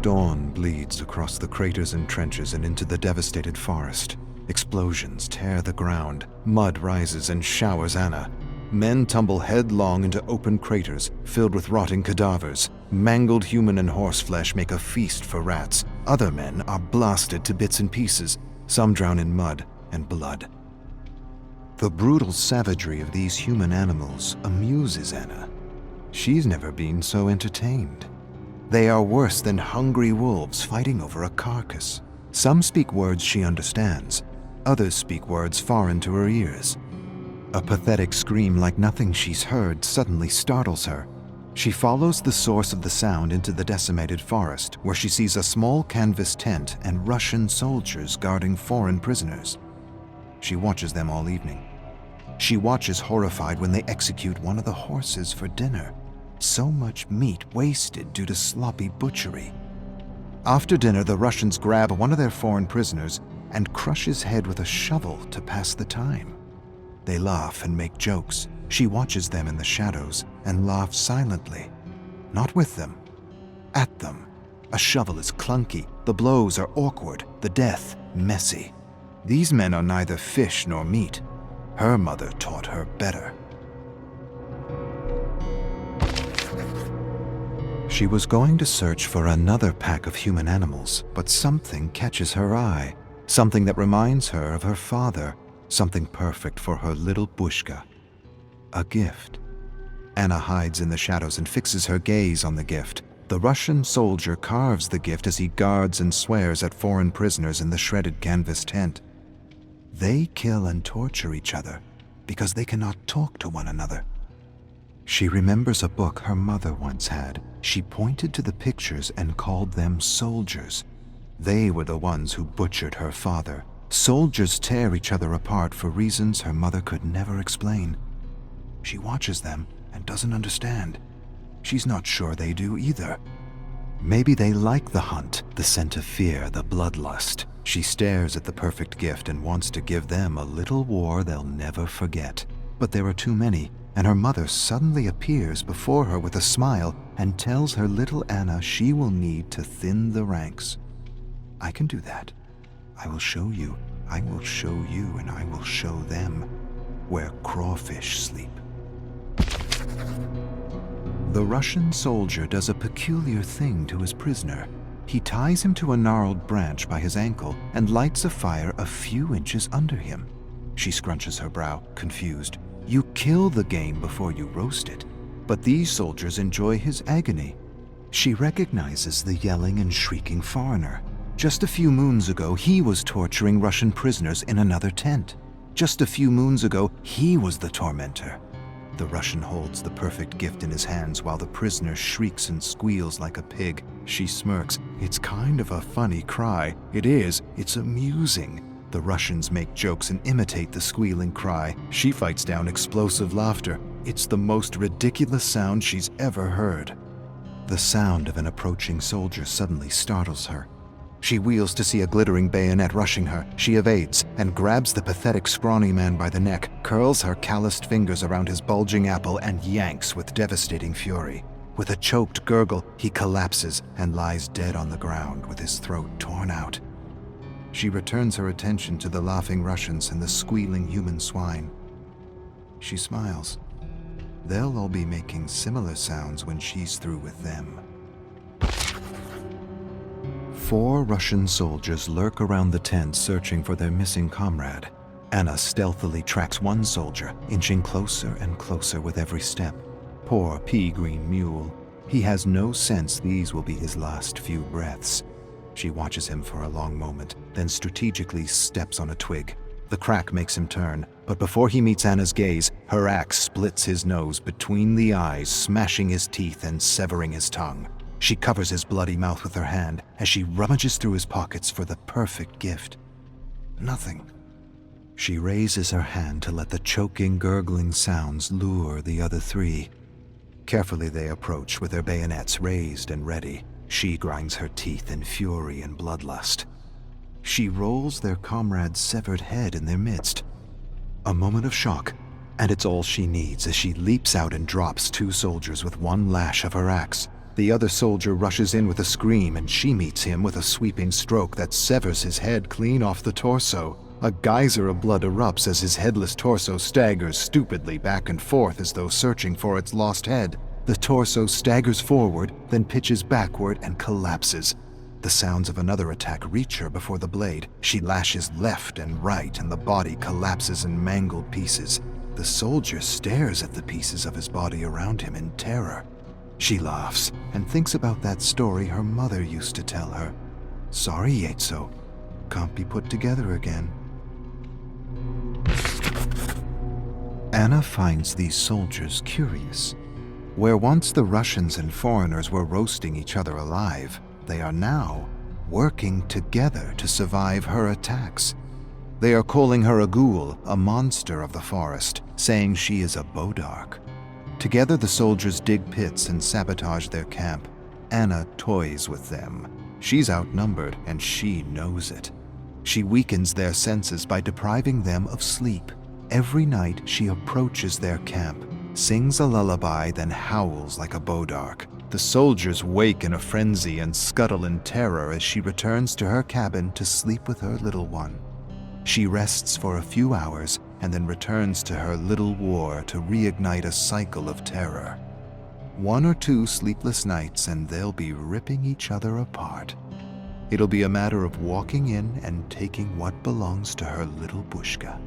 Dawn bleeds across the craters and trenches and into the devastated forest. Explosions tear the ground, mud rises and showers Anna. Men tumble headlong into open craters filled with rotting cadavers. Mangled human and horse flesh make a feast for rats. Other men are blasted to bits and pieces. Some drown in mud and blood. The brutal savagery of these human animals amuses Anna. She's never been so entertained. They are worse than hungry wolves fighting over a carcass. Some speak words she understands. Others speak words foreign to her ears. A pathetic scream like nothing she's heard suddenly startles her. She follows the source of the sound into the decimated forest, where she sees a small canvas tent and Russian soldiers guarding foreign prisoners. She watches them all evening. She watches horrified when they execute one of the horses for dinner. So much meat wasted due to sloppy butchery. After dinner, the Russians grab one of their foreign prisoners and crush his head with a shovel to pass the time. They laugh and make jokes. She watches them in the shadows and laughs silently. Not with them, at them. A shovel is clunky, the blows are awkward, the death messy. These men are neither fish nor meat. Her mother taught her better. She was going to search for another pack of human animals, but something catches her eye. Something that reminds her of her father. Something perfect for her little Bushka. A gift. Anna hides in the shadows and fixes her gaze on the gift. The Russian soldier carves the gift as he guards and swears at foreign prisoners in the shredded canvas tent. They kill and torture each other because they cannot talk to one another. She remembers a book her mother once had. She pointed to the pictures and called them soldiers. They were the ones who butchered her father. Soldiers tear each other apart for reasons her mother could never explain. She watches them and doesn't understand. She's not sure they do either. Maybe they like the hunt, the scent of fear, the bloodlust. She stares at the perfect gift and wants to give them a little war they'll never forget. But there are too many, and her mother suddenly appears before her with a smile and tells her little Anna she will need to thin the ranks. I can do that. I will show you, and I will show them where crawfish sleep. The Russian soldier does a peculiar thing to his prisoner. He ties him to a gnarled branch by his ankle and lights a fire a few inches under him. She scrunches her brow, confused. You kill the game before you roast it, but these soldiers enjoy his agony. She recognizes the yelling and shrieking foreigner. Just a few moons ago, he was torturing Russian prisoners in another tent. Just a few moons ago, he was the tormentor. The Russian holds the perfect gift in his hands while the prisoner shrieks and squeals like a pig. She smirks. It's kind of a funny cry. It is. It's amusing. The Russians make jokes and imitate the squealing cry. She fights down explosive laughter. It's the most ridiculous sound she's ever heard. The sound of an approaching soldier suddenly startles her. She wheels to see a glittering bayonet rushing her. She evades and grabs the pathetic scrawny man by the neck, curls her calloused fingers around his bulging apple and yanks with devastating fury. With a choked gurgle, he collapses and lies dead on the ground with his throat torn out. She returns her attention to the laughing Russians and the squealing human swine. She smiles. They'll all be making similar sounds when she's through with them. 4 Russian soldiers lurk around the tent searching for their missing comrade. Anna stealthily tracks one soldier, inching closer and closer with every step. Poor pea-green mule. He has no sense these will be his last few breaths. She watches him for a long moment, then strategically steps on a twig. The crack makes him turn, but before he meets Anna's gaze, her axe splits his nose between the eyes, smashing his teeth and severing his tongue. She covers his bloody mouth with her hand as she rummages through his pockets for the perfect gift. Nothing. She raises her hand to let the choking, gurgling sounds lure the other 3. Carefully they approach with their bayonets raised and ready. She grinds her teeth in fury and bloodlust. She rolls their comrade's severed head in their midst. A moment of shock, and it's all she needs as she leaps out and drops 2 soldiers with one lash of her axe. The other soldier rushes in with a scream, and she meets him with a sweeping stroke that severs his head clean off the torso. A geyser of blood erupts as his headless torso staggers stupidly back and forth as though searching for its lost head. The torso staggers forward, then pitches backward and collapses. The sounds of another attack reach her before the blade. She lashes left and right, and the body collapses in mangled pieces. The soldier stares at the pieces of his body around him in terror. She laughs and thinks about that story her mother used to tell her. Sorry, Yetso. Can't be put together again. Anna finds these soldiers curious. Where once the Russians and foreigners were roasting each other alive, they are now working together to survive her attacks. They are calling her a ghoul, a monster of the forest, saying she is a Bodark. Together the soldiers dig pits and sabotage their camp. Anna toys with them. She's outnumbered, and she knows it. She weakens their senses by depriving them of sleep. Every night she approaches their camp, sings a lullaby, then howls like a Bodark. The soldiers wake in a frenzy and scuttle in terror as she returns to her cabin to sleep with her little one. She rests for a few hours and then returns to her little war to reignite a cycle of terror. 1 or 2 sleepless nights and they'll be ripping each other apart. It'll be a matter of walking in and taking what belongs to her little Bushka.